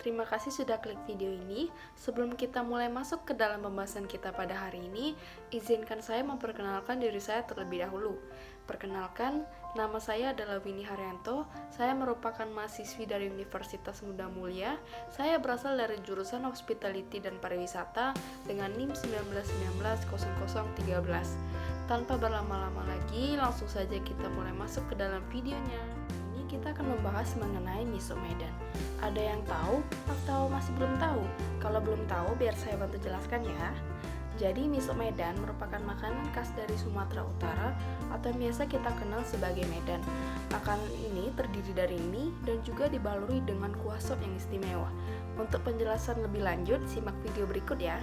Terima kasih sudah klik video ini. Sebelum kita mulai masuk ke dalam pembahasan kita pada hari ini, izinkan saya memperkenalkan diri saya terlebih dahulu. Perkenalkan, nama saya adalah Winnie Haryanto. Saya merupakan mahasiswi dari Universitas Muda Mulia. Saya berasal dari jurusan Hospitality dan Pariwisata dengan NIM 19190013. Tanpa berlama-lama lagi, langsung saja kita mulai masuk ke dalam videonya. Kita akan membahas mengenai miso Medan. Ada yang tahu atau masih belum tahu? Kalau belum tahu, biar saya bantu jelaskan ya. Jadi miso Medan merupakan makanan khas dari Sumatera Utara atau biasa kita kenal sebagai Medan. Makanan ini terdiri dari mie dan juga dibaluri dengan kuah sop yang istimewa. Untuk penjelasan lebih lanjut, simak video berikut ya.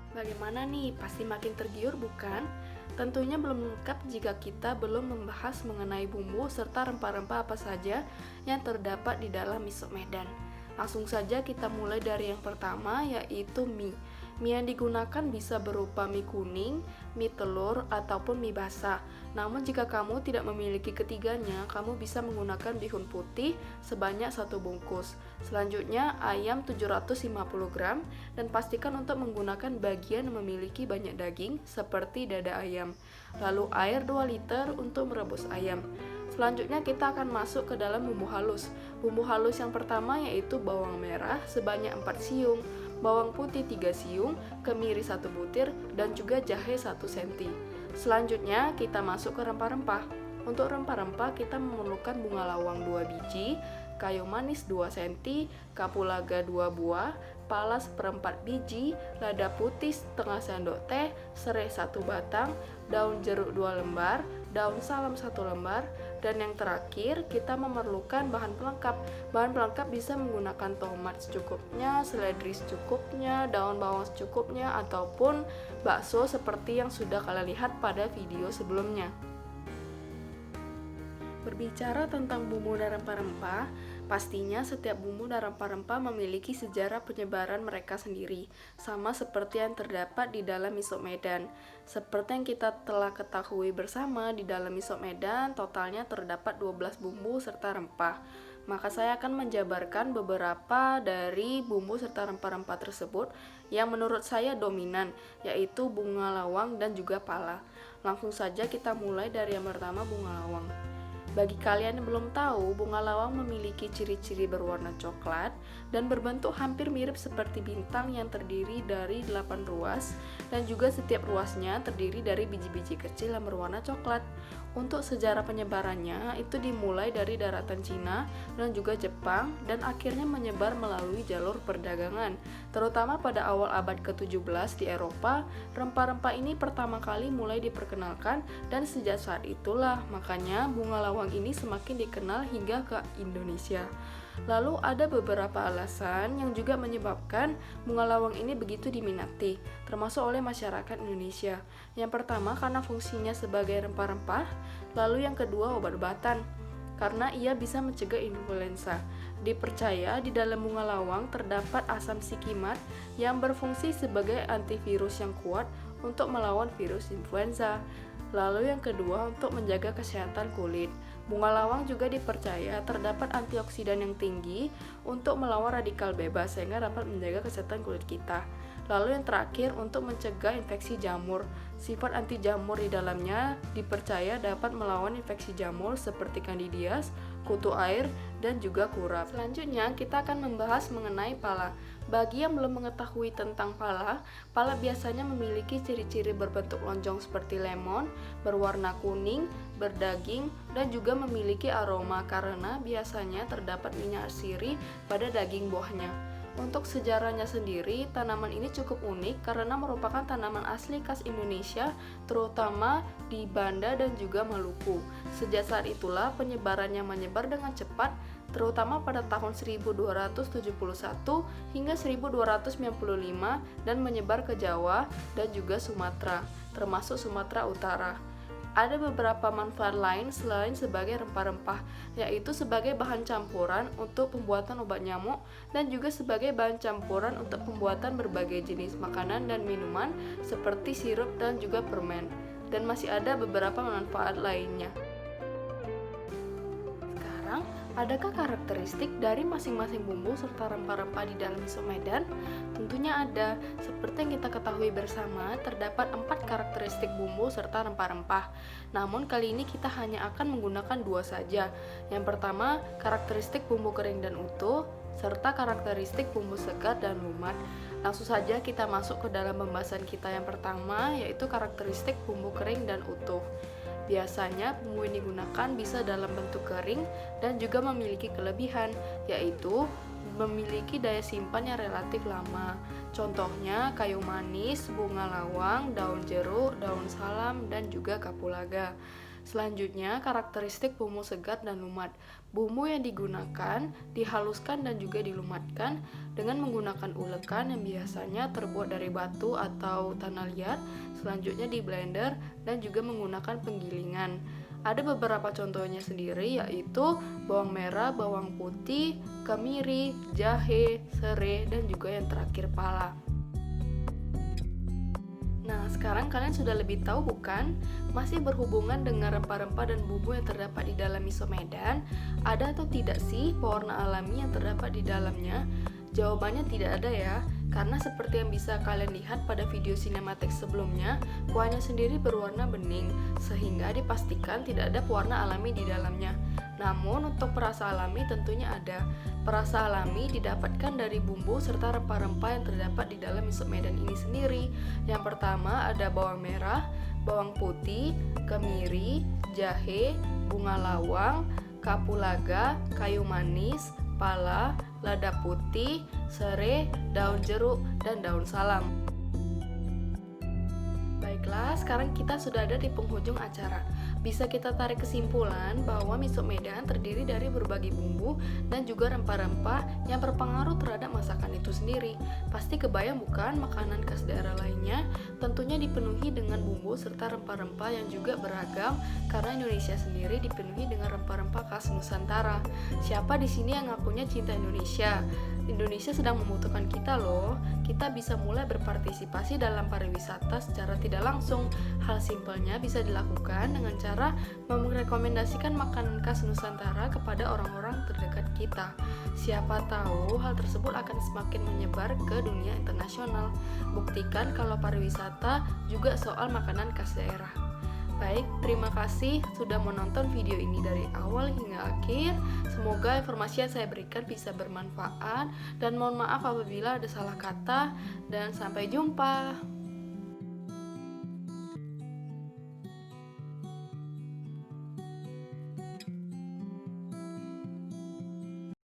Bagaimana nih? Pasti makin tergiur bukan? Tentunya belum lengkap jika kita belum membahas mengenai bumbu serta rempah-rempah apa saja yang terdapat di dalam miso Medan. Langsung saja kita mulai dari yang pertama, yaitu mie. Mie yang digunakan bisa berupa mie kuning, mie telur, ataupun mie basah. Namun jika kamu tidak memiliki ketiganya, kamu bisa menggunakan bihun putih sebanyak 1 bungkus. Selanjutnya ayam 750 gram dan pastikan untuk menggunakan bagian yang memiliki banyak daging seperti dada ayam. Lalu air 2 liter untuk merebus ayam. Selanjutnya kita akan masuk ke dalam bumbu halus. Bumbu halus yang pertama yaitu bawang merah sebanyak 4 siung, bawang putih 3 siung, kemiri 1 butir, dan juga jahe 1 cm. Selanjutnya kita masuk ke rempah-rempah. Untuk rempah-rempah kita memerlukan bunga lawang 2 biji, kayu manis 2 cm, kapulaga 2 buah, palas 1/4 biji, lada putih setengah sendok teh, serai 1 batang, daun jeruk 2 lembar, daun salam 1 lembar, dan yang terakhir kita memerlukan bahan pelengkap. Bahan pelengkap bisa menggunakan tomat secukupnya, seledri secukupnya, daun bawang secukupnya, ataupun bakso seperti yang sudah kalian lihat pada video sebelumnya. Berbicara tentang bumbu dan rempah-rempah, pastinya setiap bumbu dan rempah-rempah memiliki sejarah penyebaran mereka sendiri, sama seperti yang terdapat di dalam miso Medan. Seperti yang kita telah ketahui bersama, di dalam miso Medan totalnya terdapat 12 bumbu serta rempah. Maka saya akan menjabarkan beberapa dari bumbu serta rempah-rempah tersebut yang menurut saya dominan, yaitu bunga lawang dan juga pala. Langsung saja kita mulai dari yang pertama, bunga lawang. Bagi kalian yang belum tahu, bunga lawang memiliki ciri-ciri berwarna coklat dan berbentuk hampir mirip seperti bintang yang terdiri dari 8 ruas, dan juga setiap ruasnya terdiri dari biji-biji kecil yang berwarna coklat. Untuk sejarah penyebarannya itu dimulai dari daratan Cina dan juga Jepang dan akhirnya menyebar melalui jalur perdagangan. Terutama pada awal abad ke-17 di Eropa, rempah-rempah ini pertama kali mulai diperkenalkan dan sejak saat itulah makanya bunga lawang ini semakin dikenal hingga ke Indonesia. Lalu ada beberapa alasan yang juga menyebabkan bunga lawang ini begitu diminati, termasuk oleh masyarakat Indonesia. Yang pertama karena fungsinya sebagai rempah-rempah, lalu yang kedua obat-obatan, karena ia bisa mencegah influenza. Dipercaya di dalam bunga lawang terdapat asam sikimat yang berfungsi sebagai antivirus yang kuat untuk melawan virus influenza. Lalu yang kedua untuk menjaga kesehatan kulit. Bunga lawang juga dipercaya terdapat antioksidan yang tinggi untuk melawan radikal bebas sehingga dapat menjaga kesehatan kulit kita. Lalu yang terakhir, untuk mencegah infeksi jamur. Sifat anti jamur di dalamnya dipercaya dapat melawan infeksi jamur seperti Candidias, kutu air, dan juga kurap. Selanjutnya, kita akan membahas mengenai pala. Bagi yang belum mengetahui tentang pala, pala biasanya memiliki ciri-ciri berbentuk lonjong seperti lemon, berwarna kuning, berdaging, dan juga memiliki aroma karena biasanya terdapat minyak sirih pada daging buahnya. Untuk sejarahnya sendiri, tanaman ini cukup unik karena merupakan tanaman asli khas Indonesia, terutama di Banda dan juga Maluku. Sejak saat itulah penyebarannya menyebar dengan cepat, terutama pada tahun 1271 hingga 1295 dan menyebar ke Jawa dan juga Sumatera, termasuk Sumatera Utara. Ada beberapa manfaat lain selain sebagai rempah-rempah, yaitu sebagai bahan campuran untuk pembuatan obat nyamuk dan juga sebagai bahan campuran untuk pembuatan berbagai jenis makanan dan minuman seperti sirup dan juga permen. Dan masih ada beberapa manfaat lainnya. Sekarang, adakah karakteristik dari masing-masing bumbu serta rempah-rempah di dalam miso Medan? Tentunya ada. Seperti yang kita ketahui bersama, terdapat 4 karakteristik bumbu serta rempah-rempah. Namun kali ini kita hanya akan menggunakan 2 saja. Yang pertama, karakteristik bumbu kering dan utuh, serta karakteristik bumbu segar dan lumat. Langsung saja kita masuk ke dalam pembahasan kita yang pertama, yaitu karakteristik bumbu kering dan utuh. Biasanya bumbu yang digunakan bisa dalam bentuk kering dan juga memiliki kelebihan, yaitu memiliki daya simpan yang relatif lama. Contohnya kayu manis, bunga lawang, daun jeruk, daun salam, dan juga kapulaga. Selanjutnya, karakteristik bumbu segar dan lumat. Bumbu yang digunakan dihaluskan dan juga dilumatkan dengan menggunakan ulekan yang biasanya terbuat dari batu atau tanah liat. Selanjutnya di blender dan juga menggunakan penggilingan. Ada beberapa contohnya sendiri, yaitu bawang merah, bawang putih, kemiri, jahe, serai, dan juga yang terakhir pala. Nah, sekarang kalian sudah lebih tahu bukan? Masih berhubungan dengan rempah-rempah dan bumbu yang terdapat di dalam miso Medan, ada atau tidak sih pewarna alami yang terdapat di dalamnya? Jawabannya tidak ada ya, karena seperti yang bisa kalian lihat pada video sinematik sebelumnya, kuahnya sendiri berwarna bening, sehingga dipastikan tidak ada pewarna alami di dalamnya. Namun untuk perasa alami tentunya ada. Perasa alami didapatkan dari bumbu serta rempah-rempah yang terdapat di dalam miso Medan ini sendiri. Yang pertama ada bawang merah, bawang putih, kemiri, jahe, bunga lawang, kapulaga, kayu manis, pala, lada putih, serai, daun jeruk, dan daun salam. Baiklah, sekarang kita sudah ada di penghujung acara. Bisa kita tarik kesimpulan bahwa miso Medan terdiri dari berbagai bumbu dan juga rempah-rempah yang berpengaruh terhadap masakan itu sendiri. Pasti kebayang bukan makanan khas daerah lainnya tentunya dipenuhi dengan bumbu serta rempah-rempah yang juga beragam karena Indonesia sendiri dipenuhi dengan rempah-rempah khas Nusantara. Siapa di sini yang ngakunya cinta Indonesia? Indonesia sedang membutuhkan kita loh. Kita bisa mulai berpartisipasi dalam pariwisata secara tidak langsung. Hal simpelnya bisa dilakukan dengan cara merekomendasikan makanan khas Nusantara kepada orang-orang terdekat kita. Siapa tahu hal tersebut akan semakin menyebar ke dunia internasional. Buktikan kalau pariwisata juga soal makanan khas daerah. Baik, terima kasih sudah menonton video ini dari awal hingga akhir. Semoga informasi yang saya berikan bisa bermanfaat dan mohon maaf apabila ada salah kata dan sampai jumpa.